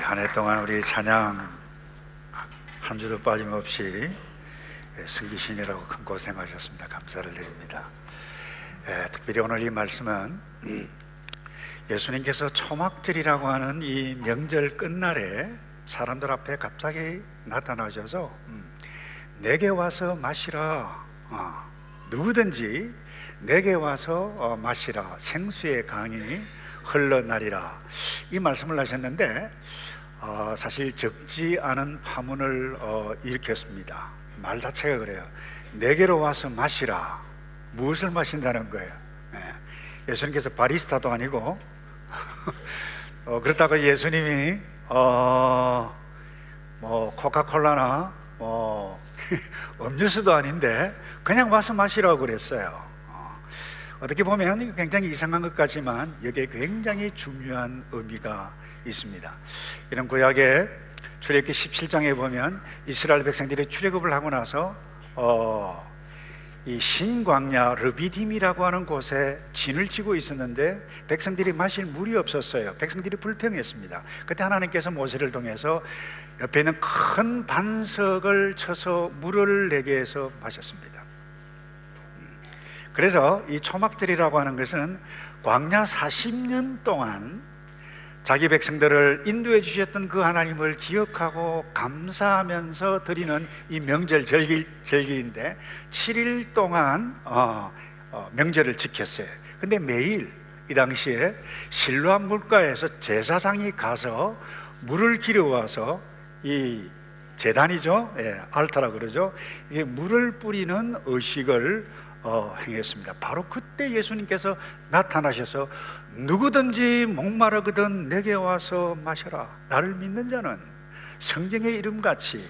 한 해 동안 우리 찬양 한 주도 빠짐없이 승기신이라고 큰 고생하셨습니다. 감사를 드립니다. 특별히 오늘 이 말씀은 예수님께서 초막절이라고 하는 이 명절 끝날에 사람들 앞에 갑자기 나타나셔서 내게 와서 마시라, 누구든지 내게 와서 마시라, 생수의 강이 흘러나리라, 이 말씀을 하셨는데 사실 적지 않은 파문을 일으켰습니다. 말 자체가 그래요. 내게로 와서 마시라. 무엇을 마신다는 거예요? 예수님께서 바리스타도 아니고 그렇다고 예수님이 코카콜라나 음료수도 아닌데 그냥 와서 마시라고 그랬어요. 어떻게 보면 굉장히 이상한 것 같지만 여기에 굉장히 중요한 의미가 있습니다. 이런 구약의 출애굽기 17장에 보면 이스라엘 백성들이 출애굽을 하고 나서 이 신광야 르비딤이라고 하는 곳에 진을 치고 있었는데 백성들이 마실 물이 없었어요. 백성들이 불평했습니다. 그때 하나님께서 모세를 통해서 옆에 있는 큰 반석을 쳐서 물을 내게 해서 마셨습니다. 그래서 이 초막절이라고 하는 것은 광야 40년 동안 자기 백성들을 인도해 주셨던 그 하나님을 기억하고 감사하면서 드리는 이 명절 절기인데 7일 동안 명절을 지켰어요. 근데 매일 이 당시에 실로암 물가에서 제사장이 가서 물을 길어와서 이 제단이죠, 알타라고 그러죠. 이게 물을 뿌리는 의식을 행했습니다. 바로 그때 예수님께서 나타나셔서 누구든지 목마르거든 내게 와서 마셔라. 나를 믿는 자는 성경의 이름같이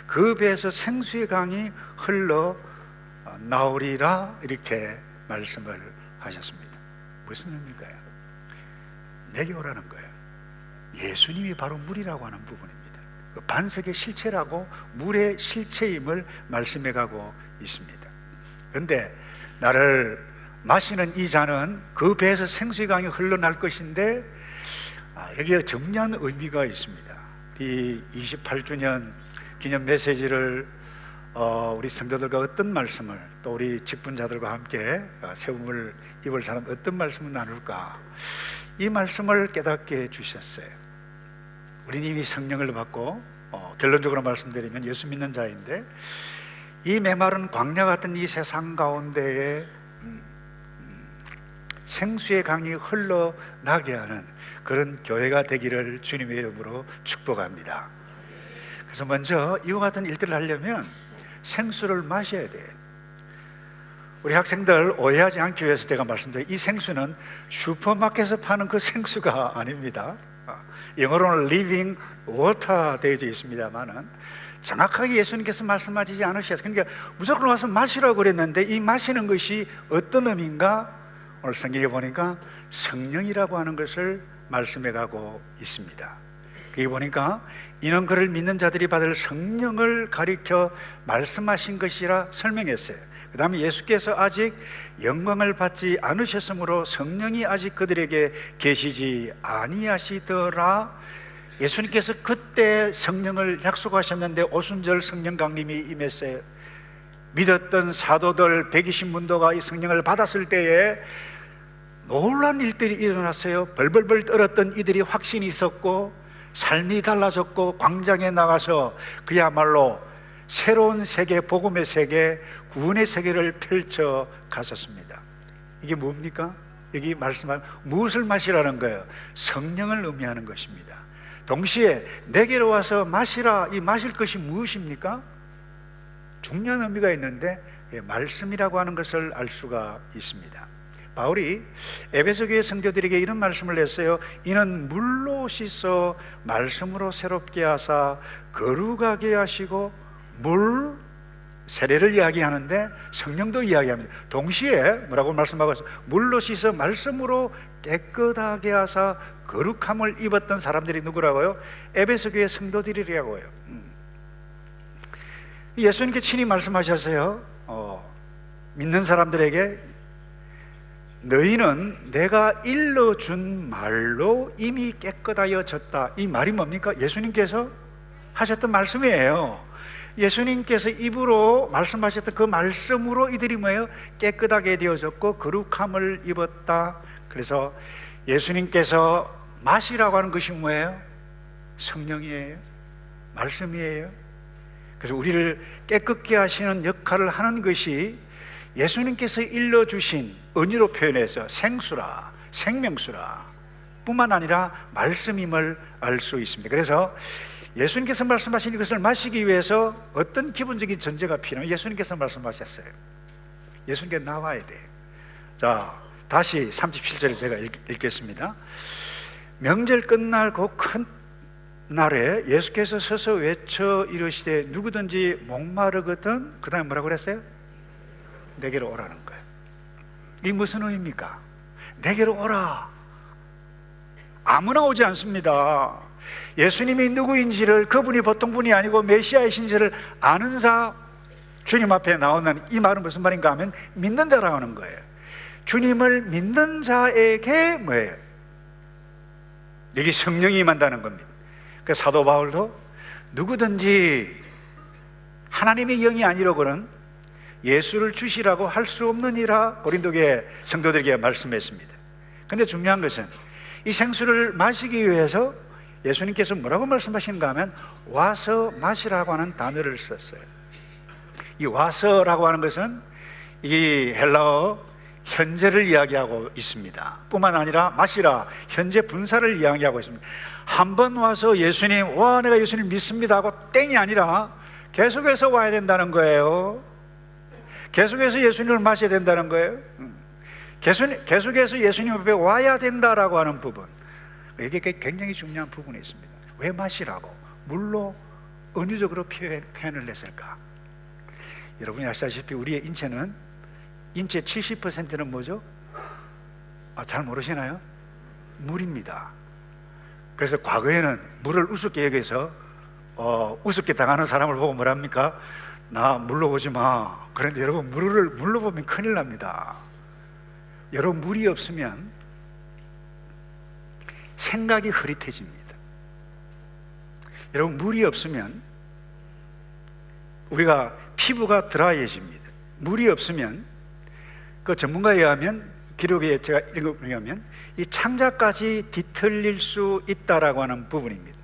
그 배에서 생수의 강이 흘러 나오리라, 이렇게 말씀을 하셨습니다. 무슨 의미일까요? 내게 오라는 거예요. 예수님이 바로 물이라고 하는 부분입니다. 그 반석의 실체라고 물의 실체임을 말씀해 가고 있습니다. 그런데 나를 마시는 이 잔은 그 배에서 생수의 강이 흘러날 것인데 여기에 중요한 의미가 있습니다. 이 28주년 기념 메시지를 우리 성도들과 어떤 말씀을, 또 우리 직분자들과 함께 세움을 입을 사람 어떤 말씀을 나눌까, 이 말씀을 깨닫게 해주셨어요. 우리는 이미 성령을 받고 결론적으로 말씀드리면 예수 믿는 자인데 이 메마른 광야 같은 이 세상 가운데에 생수의 강이 흘러나게 하는 그런 교회가 되기를 주님의 이름으로 축복합니다. 그래서 먼저 이와 같은 일들을 하려면 생수를 마셔야 돼요. 우리 학생들 오해하지 않기 위해서 제가 말씀드린 이 생수는 슈퍼마켓에서 파는 그 생수가 아닙니다. 영어로는 living water 되어 있습니다만은 정확하게 예수님께서 말씀하시지 않으셨어요. 그러니까 무조건 와서 마시라고 그랬는데 이 마시는 것이 어떤 의미인가? 오늘 성경에 보니까 성령이라고 하는 것을 말씀해 가고 있습니다. 거기 보니까 이는 그를 믿는 자들이 받을 성령을 가리켜 말씀하신 것이라 설명했어요. 그 다음에 예수께서 아직 영광을 받지 않으셨으므로 성령이 아직 그들에게 계시지 아니하시더라. 예수님께서 그때 성령을 약속하셨는데 오순절 성령 강림이 임했어요. 믿었던 사도들 120문도가 이 성령을 받았을 때에 놀라운 일들이 일어났어요. 벌벌벌 떨었던 이들이 확신이 있었고 삶이 달라졌고 광장에 나가서 그야말로 새로운 세계, 복음의 세계, 구원의 세계를 펼쳐 갔었습니다. 이게 뭡니까? 여기 말씀한 무엇을 마시라는 거예요? 성령을 의미하는 것입니다. 동시에 내게로 와서 마시라, 이 마실 것이 무엇입니까? 중요한 의미가 있는데 말씀이라고 하는 것을 알 수가 있습니다. 바울이 에베소 교회 성도들에게 이런 말씀을 했어요. 이는 물로 씻어 말씀으로 새롭게 하사 거룩하게 하시고, 물, 세례를 이야기하는데 성령도 이야기합니다. 동시에 뭐라고 말씀하고 있어요? 물로 씻어 말씀으로 깨끗하게 하사 거룩함을 입었던 사람들이 누구라고요? 에베소 교회 성도들이라고 해요. 예수님께 친히 말씀하셨어요. 믿는 사람들에게 너희는 내가 일러준 말로 이미 깨끗하여졌다. 이 말이 뭡니까? 예수님께서 하셨던 말씀이에요. 예수님께서 입으로 말씀하셨던 그 말씀으로 이들이 뭐예요? 깨끗하게 되어졌고 거룩함을 입었다. 그래서 예수님께서 마시라고 하는 것이 뭐예요? 성령이에요. 말씀이에요. 그래서 우리를 깨끗게 하시는 역할을 하는 것이 예수님께서 일러주신 은유로 표현해서 생수라, 생명수라 뿐만 아니라 말씀임을 알 수 있습니다. 그래서 예수님께서 말씀하신 이것을 마시기 위해서 어떤 기본적인 전제가 필요하면 예수님께서 말씀하셨어요. 예수님께 나와야 돼. 자, 다시 37절을 제가 읽겠습니다. 명절 끝날 그 큰 날에 예수께서 서서 외쳐 이르시되 누구든지 목마르거든, 그 다음에 뭐라고 그랬어요? 내게로 오라는 거예요. 이게 무슨 의미입니까? 내게로 오라. 아무나 오지 않습니다. 예수님이 누구인지를, 그분이 보통 분이 아니고 메시아이신지를 아는 자 주님 앞에 나오는, 이 말은 무슨 말인가 하면 믿는 자라고 하는 거예요. 주님을 믿는 자에게 뭐예요? 여기 성령이 임한다는 겁니다. 그래서 사도 바울도 누구든지 하나님의 영이 아니로고는 예수를 주시라고 할 수 없느니라 고린도교회 성도들에게 말씀했습니다. 그런데 중요한 것은 이 생수를 마시기 위해서 예수님께서 뭐라고 말씀하시는가 하면 와서 마시라고 하는 단어를 썼어요. 이 와서라고 하는 것은 이 헬라어 현재를 이야기하고 있습니다. 뿐만 아니라 마시라, 현재 분사를 이야기하고 있습니다. 한 번 와서 예수님, 와 내가 예수님 믿습니다 하고 땡이 아니라 계속해서 와야 된다는 거예요. 계속해서 예수님을 마셔야 된다는 거예요. 계속해서 예수님 앞에 와야 된다라고 하는 부분, 이게 굉장히 중요한 부분이 있습니다. 왜 마시라고 물로 은유적으로 표현을 했을까? 여러분이 아시다시피 우리의 인체는, 인체 70%는 뭐죠? 잘 모르시나요? 물입니다. 그래서 과거에는 물을 우습게 여기서 우습게 당하는 사람을 보고 뭐랍니까? 나 물로 보지 마. 그런데 여러분, 물로 보면 큰일 납니다. 여러분, 물이 없으면 생각이 흐릿해집니다. 여러분, 물이 없으면 우리가 피부가 드라이해집니다. 물이 없으면 그 전문가에 의하면, 기록에 제가 읽어보면 이 창자까지 뒤틀릴 수 있다라고 하는 부분입니다.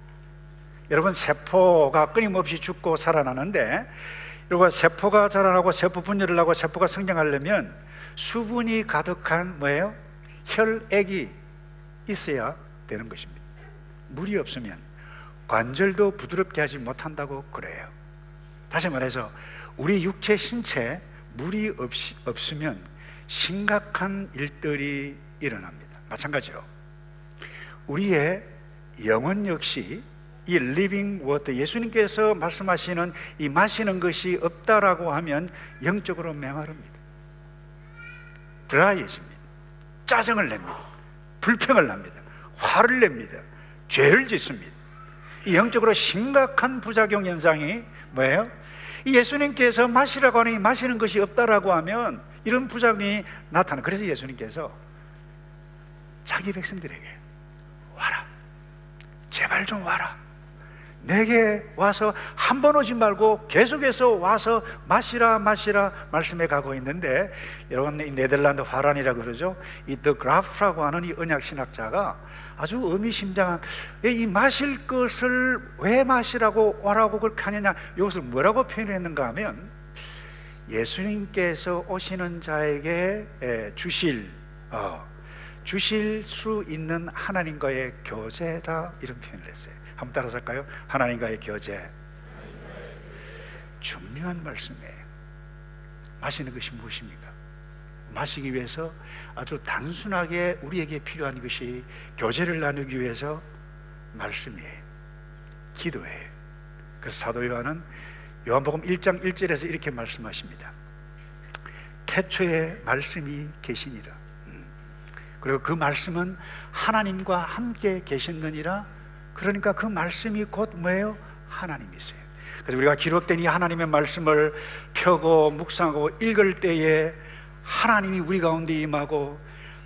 여러분, 세포가 끊임없이 죽고 살아나는데, 여러분, 세포가 자라나고 세포 분열을 하고 세포가 성장하려면 수분이 가득한 뭐예요? 혈액이 있어야 되는 것입니다. 물이 없으면 관절도 부드럽게 하지 못한다고 그래요. 다시 말해서 우리 육체 신체에 물이 없으면 심각한 일들이 일어납니다. 마찬가지로 우리의 영혼 역시 이 living water, 예수님께서 말씀하시는 이 마시는 것이 없다라고 하면 영적으로 메마릅니다. 드라이해집니다. 짜증을 냅니다. 불평을 합니다. 화를 냅니다. 죄를 짓습니다. 이 영적으로 심각한 부작용 현상이 뭐예요? 이 예수님께서 마시라고 하니 마시는 것이 없다라고 하면 이런 부작용이 나타나. 그래서 예수님께서 자기 백성들에게 와라, 제발 좀 와라, 내게 와서 한 번 오지 말고 계속해서 와서 마시라 마시라 말씀해 가고 있는데, 여러분, 이 네덜란드 화란이라고 그러죠. 이 더 그라프라고 하는 이 언약 신학자가 아주 의미심장한, 이 마실 것을 왜 마시라고 와라고 그렇게 하느냐, 이것을 뭐라고 표현했는가 하면 예수님께서 오시는 자에게 주실 수 있는 하나님과의 교제다, 이런 표현을 했어요. 한번 따라서 할까요? 하나님과의 교제. 중요한 말씀이에요. 마시는 것이 무엇입니까? 마시기 위해서 아주 단순하게 우리에게 필요한 것이 교제를 나누기 위해서 말씀이에요. 기도예요. 그래서 사도 요한은 요한복음 1장 1절에서 이렇게 말씀하십니다. 태초에 말씀이 계시니라. 그리고 그 말씀은 하나님과 함께 계셨느니라. 그러니까 그 말씀이 곧 뭐예요? 하나님이세요. 그래서 우리가 기록된 이 하나님의 말씀을 펴고 묵상하고 읽을 때에 하나님이 우리 가운데 임하고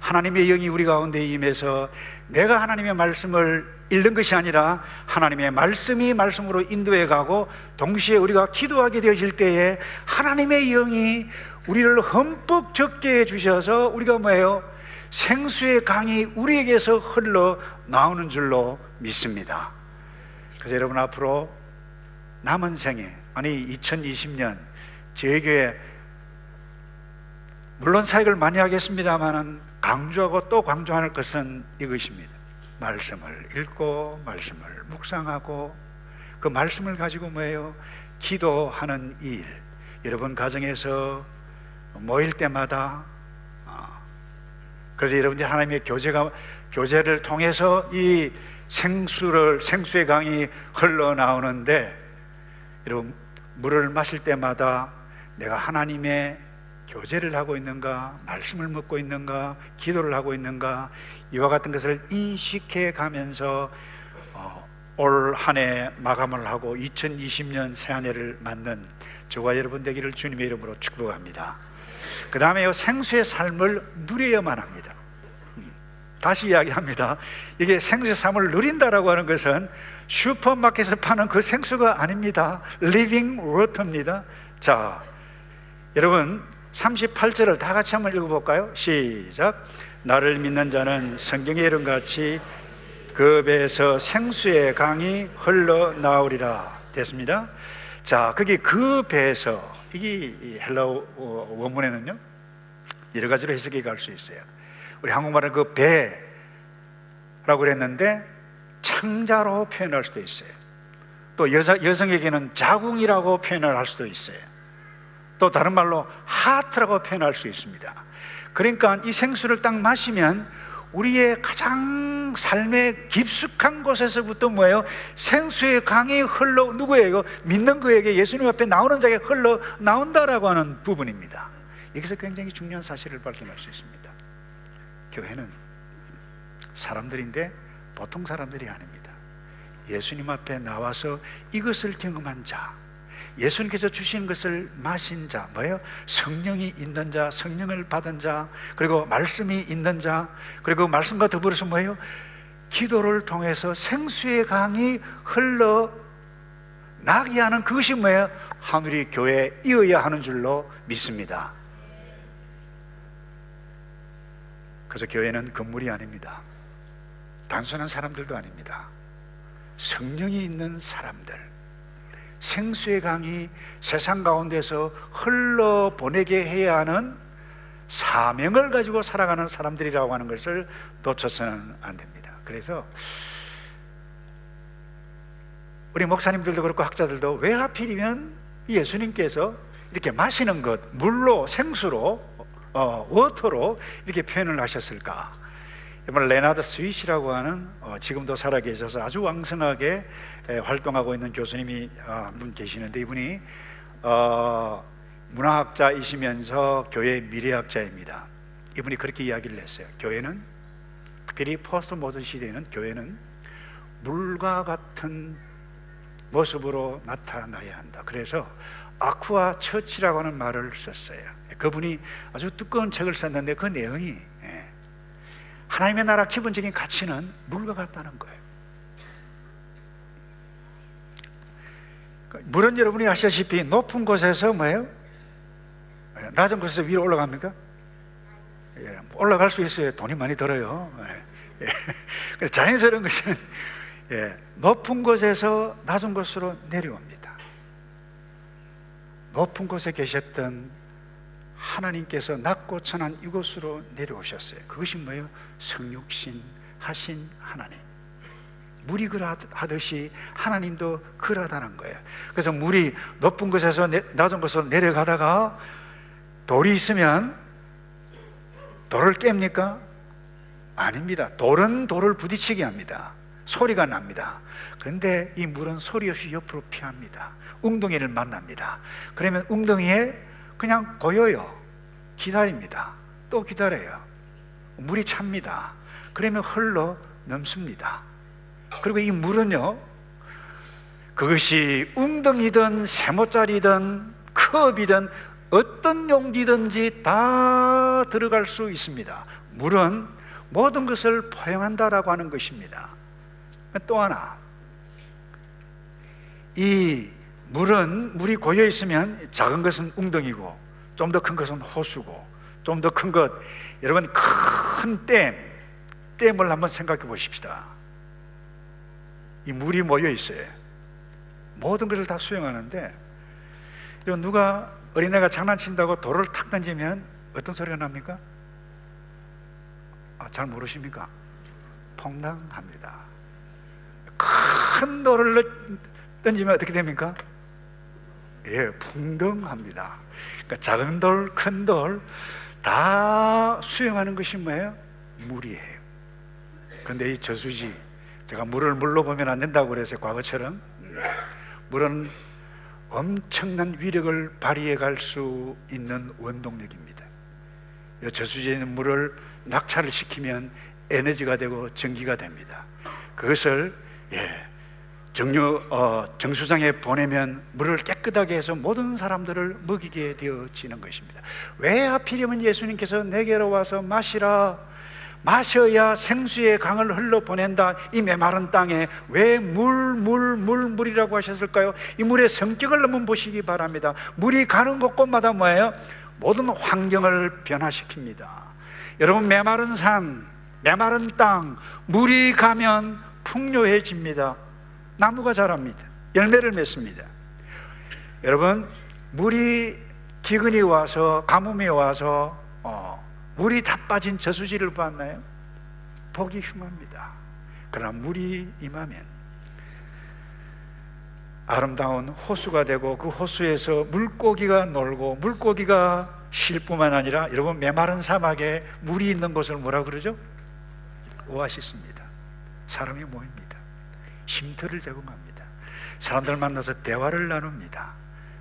하나님의 영이 우리 가운데 임해서 내가 하나님의 말씀을 읽는 것이 아니라 하나님의 말씀이 말씀으로 인도해 가고, 동시에 우리가 기도하게 되어질 때에 하나님의 영이 우리를 흠뻑 적게 해주셔서 우리가 뭐예요? 생수의 강이 우리에게서 흘러 나오는 줄로 믿습니다. 그래서 여러분, 앞으로 남은 생에, 아니 2020년 저희 교회 물론 사역을 많이 하겠습니다만은 강조하고 또 강조할 것은 이것입니다. 말씀을 읽고 말씀을 묵상하고 그 말씀을 가지고 뭐예요? 기도하는 일. 여러분 가정에서 모일 때마다, 그래서 여러분들이 하나님의 교제를 통해서 이 생수의 강이 흘러나오는데, 여러분 물을 마실 때마다 내가 하나님의 교제를 하고 있는가, 말씀을 묻고 있는가, 기도를 하고 있는가, 이와 같은 것을 인식해 가면서 올 한 해 마감을 하고 2020년 새 한 해를 맞는 저와 여러분 되기를 주님의 이름으로 축복합니다. 그 다음에 생수의 삶을 누려야만 합니다. 다시 이야기합니다. 이게 생수의 삶을 누린다라고 하는 것은 슈퍼마켓에서 파는 그 생수가 아닙니다. 리빙 워터입니다. 자, 여러분 38절을 다 같이 한번 읽어볼까요? 시작. 나를 믿는 자는 성경의 이름같이 그 배에서 생수의 강이 흘러나오리라. 됐습니다. 자, 거기 그 배에서, 이게 헬라어 원문에는요 여러 가지로 해석이 갈 수 있어요. 우리 한국말은 그 배라고 그랬는데 창자로 표현할 수도 있어요. 또 여성에게는 자궁이라고 표현을 할 수도 있어요. 또 다른 말로 하트라고 표현할 수 있습니다. 그러니까 이 생수를 딱 마시면 우리의 가장 삶의 깊숙한 곳에서부터 뭐예요? 생수의 강이 흘러, 누구예요? 믿는 그에게, 예수님 앞에 나오는 자에게 흘러 나온다라고 하는 부분입니다. 여기서 굉장히 중요한 사실을 발견할 수 있습니다. 교회는 사람들인데 보통 사람들이 아닙니다. 예수님 앞에 나와서 이것을 경험한 자, 예수님께서 주신 것을 마신 자, 뭐예요? 성령이 있는 자, 성령을 받은 자, 그리고 말씀이 있는 자, 그리고 말씀과 더불어서 뭐예요? 기도를 통해서 생수의 강이 흘러나게 하는 그것이 뭐예요? 하늘이 교회에 이어야 하는 줄로 믿습니다. 그래서 교회는 건물이 아닙니다. 단순한 사람들도 아닙니다. 성령이 있는 사람들, 생수의 강이 세상 가운데서 흘러보내게 해야 하는 사명을 가지고 살아가는 사람들이라고 하는 것을 놓쳐서는 안 됩니다. 그래서 우리 목사님들도 그렇고 학자들도 왜 하필이면 예수님께서 이렇게 마시는 것, 물로, 생수로, 워터로 이렇게 표현을 하셨을까? 레나드 스윗이라고 하는 지금도 살아계셔서 아주 왕성하게 활동하고 있는 교수님이 한 분 계시는데, 이분이 문화학자이시면서 교회 미래학자입니다. 이분이 그렇게 이야기를 했어요. 교회는, 특별히 포스트 모던 시대에는 교회는 물과 같은 모습으로 나타나야 한다. 그래서 아쿠아 처치라고 하는 말을 썼어요. 그분이 아주 두꺼운 책을 썼는데 그 내용이 하나님의 나라 기본적인 가치는 물과 같다는 거예요. 물은 여러분이 아시다시피 높은 곳에서 뭐예요? 낮은 곳에서 위로 올라갑니까? 올라갈 수 있어요. 돈이 많이 들어요. 자연스러운 것은 높은 곳에서 낮은 곳으로 내려옵니다. 높은 곳에 계셨던 하나님께서 낮고 천한 이곳으로 내려오셨어요. 그것이 뭐예요? 성육신 하신 하나님. 물이 그러하듯이 하나님도 그러하다는 거예요. 그래서 물이 높은 곳에서 낮은 곳으로 내려가다가 돌이 있으면 돌을 깹니까? 아닙니다. 돌은 돌을 부딪히게 합니다. 소리가 납니다. 그런데 이 물은 소리 없이 옆으로 피합니다. 웅덩이를 만납니다. 그러면 웅덩이에 그냥 고여요. 기다립니다. 또 기다려요. 물이 찹니다. 그러면 흘러 넘습니다. 그리고 이 물은요, 그것이 웅덩이든 세모짜리든 컵이든 어떤 용기든지 다 들어갈 수 있습니다. 물은 모든 것을 포용한다라고 하는 것입니다. 또 하나, 이 물이 고여 있으면 작은 것은 웅덩이고 좀 더 큰 것은 호수고 좀 더 큰 것, 여러분 큰 댐을 한번 생각해 보십시다. 이 물이 모여 있어요. 모든 것을 다 수용하는데, 누가 어린애가 장난친다고 돌을 탁 던지면 어떤 소리가 납니까? 잘 모르십니까? 퐁당합니다. 큰 돌을 던지면 어떻게 됩니까? 풍덩합니다. 그러니까 작은 돌, 큰 돌 다 수용하는 것이 뭐예요? 물이에요. 그런데 이 저수지, 제가 물을 물로 보면 안 된다고 그래서 과거처럼, 물은 엄청난 위력을 발휘해 갈 수 있는 원동력입니다. 저수지에 있는 물을 낙차를 시키면 에너지가 되고 전기가 됩니다. 그것을 정수장에 보내면 물을 깨끗하게 해서 모든 사람들을 먹이게 되어지는 것입니다. 왜 하필이면 예수님께서 내게로 와서 마시라, 마셔야 생수의 강을 흘러보낸다, 이 메마른 땅에 왜 물이라고 하셨을까요? 이 물의 성격을 한번 보시기 바랍니다. 물이 가는 곳곳마다 뭐예요? 모든 환경을 변화시킵니다. 여러분, 메마른 산, 메마른 땅, 물이 가면 풍요해집니다. 나무가 자랍니다. 열매를 맺습니다. 여러분, 물이 기근이 와서, 가뭄이 와서 물이 다 빠진 저수지를 봤나요? 보기 흉합니다. 그러나 물이 임하면 아름다운 호수가 되고, 그 호수에서 물고기가 놀고, 물고기가 쉴 뿐만 아니라, 여러분, 메마른 사막에 물이 있는 곳을 뭐라고 그러죠? 오아시스입니다. 사람이 모입니다. 쉼터를 제공합니다. 사람들 만나서 대화를 나눕니다.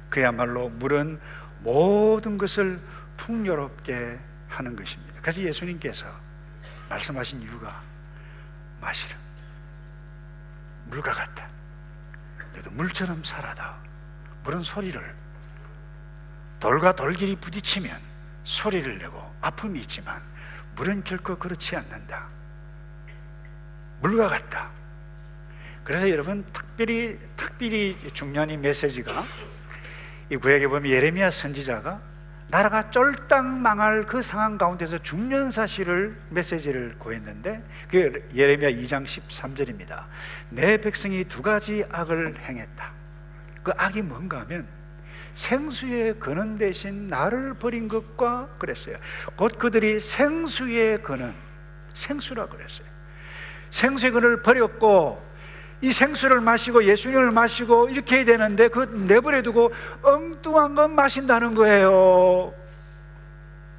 그야말로 물은 모든 것을 풍요롭게 하는 것입니다. 그래서 예수님께서 말씀하신 이유가 마시라, 물과 같다. 너도 물처럼 살아다. 물은 소리를, 돌과 돌길이 부딪히면 소리를 내고 아픔이 있지만 물은 결코 그렇지 않는다. 물과 같다. 그래서 여러분, 특별히 중요한 이 메시지가, 이 구약에 보면 예레미야 선지자가 나라가 쫄딱 망할 그 상황 가운데서 중요한 사실을, 메시지를 고했는데, 그게 예레미야 2장 13절입니다. 내 백성이 두 가지 악을 행했다. 그 악이 뭔가 하면 생수의 근원 대신 나를 버린 것과 그랬어요. 곧 그들이 생수의 근원, 생수라 그랬어요. 생수의 근원을 버렸고, 이 생수를 마시고 예수님을 마시고 이렇게 해야 되는데 그 내버려 두고 엉뚱한 것 마신다는 거예요.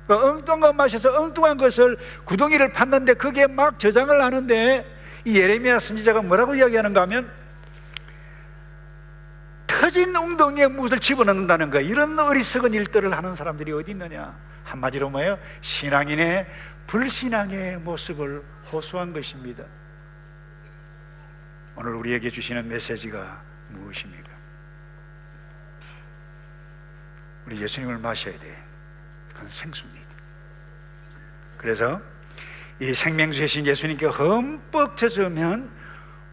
엉뚱한 것 마셔서 엉뚱한 것을, 구덩이를 팠는데 그게 막 저장을 하는데, 이 예레미야 선지자가 뭐라고 이야기하는가 하면 터진 웅덩이에 무엇을 집어넣는다는 거예요. 이런 어리석은 일들을 하는 사람들이 어디 있느냐. 한마디로 뭐예요? 신앙인의 불신앙의 모습을 호소한 것입니다. 오늘 우리에게 주시는 메시지가 무엇입니까? 우리 예수님을 마셔야 돼. 그건 생수입니다. 그래서 이 생명수의 신 예수님께 흠뻑 젖으면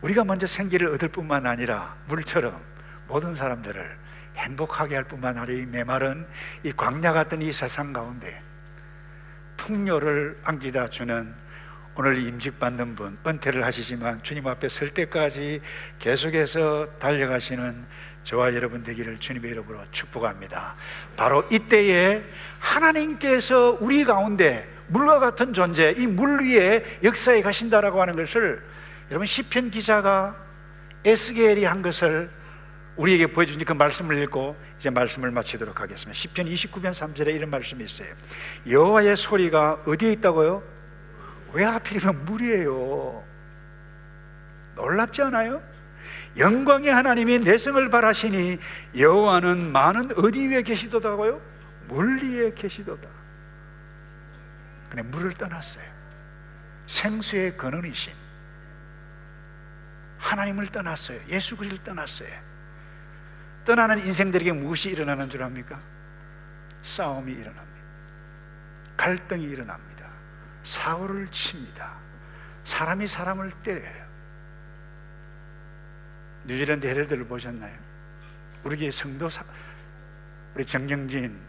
우리가 먼저 생기를 얻을 뿐만 아니라 물처럼 모든 사람들을 행복하게 할 뿐만 아니라, 이 메마른 이 광야 같은 이 세상 가운데 풍요를 안기다 주는, 오늘 임직받는 분, 은퇴를 하시지만 주님 앞에 설 때까지 계속해서 달려가시는 저와 여러분 되기를 주님의 이름으로 축복합니다. 바로 이때에 하나님께서 우리 가운데 물과 같은 존재, 이 물 위에 역사에 가신다라고 하는 것을, 여러분, 시편 기자가, 에스겔이 한 것을 우리에게 보여주니 그 말씀을 읽고 이제 말씀을 마치도록 하겠습니다. 시편 29편 3절에 이런 말씀이 있어요. 여호와의 소리가 어디에 있다고요? 왜 하필이면 물이에요? 놀랍지 않아요? 영광의 하나님이 내성을 바라시니 여호와는 많은 어디 위에 계시도다고요? 물 위에 계시도다. 근데 물을 떠났어요. 생수의 근원이신 하나님을 떠났어요. 예수 그리스도를 떠났어요. 떠나는 인생들에게 무엇이 일어나는 줄 압니까? 싸움이 일어납니다. 갈등이 일어납니다. 사고를 칩니다. 사람이 사람을 때려요. 뉴질랜드 헤럴드를 보셨나요? 우리 교회 성도 우리 정경진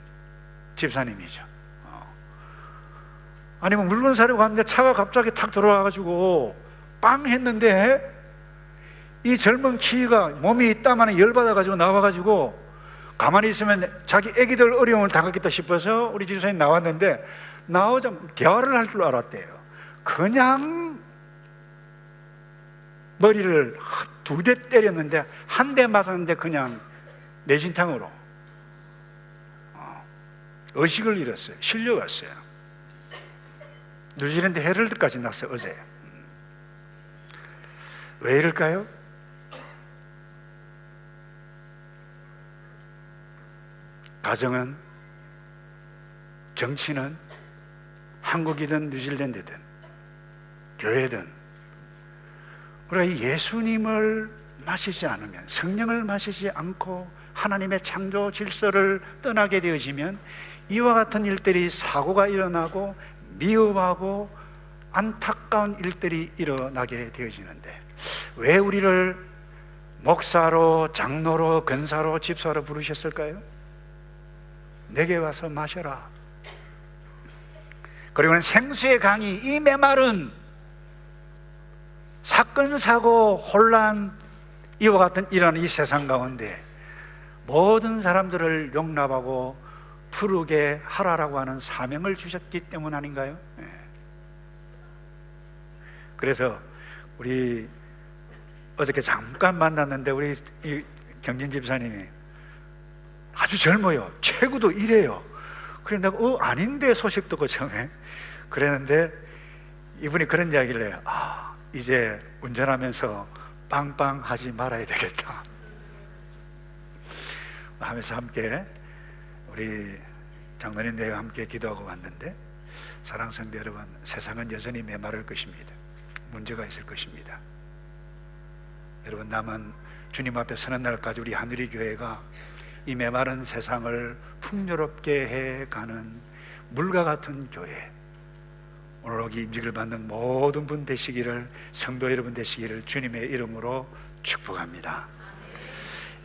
집사님이죠. 아니 뭐 물건 사려고 갔는데 차가 갑자기 탁 들어와가지고 빵 했는데 이 젊은 키가 몸이 땀 안에 열받아가지고 나와가지고 가만히 있으면 자기 애기들 어려움을 당하겠다 싶어서 우리 집사님 나왔는데 나오자마자 대화를 할 줄 알았대요. 그냥 머리를 2대 때렸는데 한 대 맞았는데 그냥 내진탕으로 의식을 잃었어요. 실려갔어요. 뉴질랜드 헤럴드까지 났어요. 어제. 왜 이럴까요? 가정은, 정치는, 한국이든 뉴질랜드든 교회든 우리가 예수님을 마시지 않으면, 성령을 마시지 않고 하나님의 창조 질서를 떠나게 되어지면 이와 같은 일들이 사고가 일어나고 미움하고 안타까운 일들이 일어나게 되어지는데, 왜 우리를 목사로, 장로로, 권사로, 집사로 부르셨을까요? 내게 와서 마셔라. 그리고는 생수의 강이, 이 메마른 사건, 사고, 혼란, 이와 같은 일어나는 이 세상 가운데 모든 사람들을 용납하고 부르게 하라라고 하는 사명을 주셨기 때문 아닌가요? 그래서 우리 어저께 잠깐 만났는데 우리 경진 집사님이 아주 젊어요. 최고도 이래요. 그래 내가 아닌데 소식 듣고 처음에 그랬는데 이분이 그런 이야기를 해요. 이제 운전하면서 빵빵 하지 말아야 되겠다 하면서 함께 우리 장로님들과 함께 기도하고 왔는데, 사랑하는 성도 여러분, 세상은 여전히 메마를 것입니다. 문제가 있을 것입니다. 여러분, 남은 주님 앞에 서는 날까지 우리 하늘의 교회가 이 메마른 세상을 풍요롭게 해가는 물과 같은 교회, 오늘 여기 임직을 받는 모든 분 되시기를, 성도 여러분 되시기를 주님의 이름으로 축복합니다.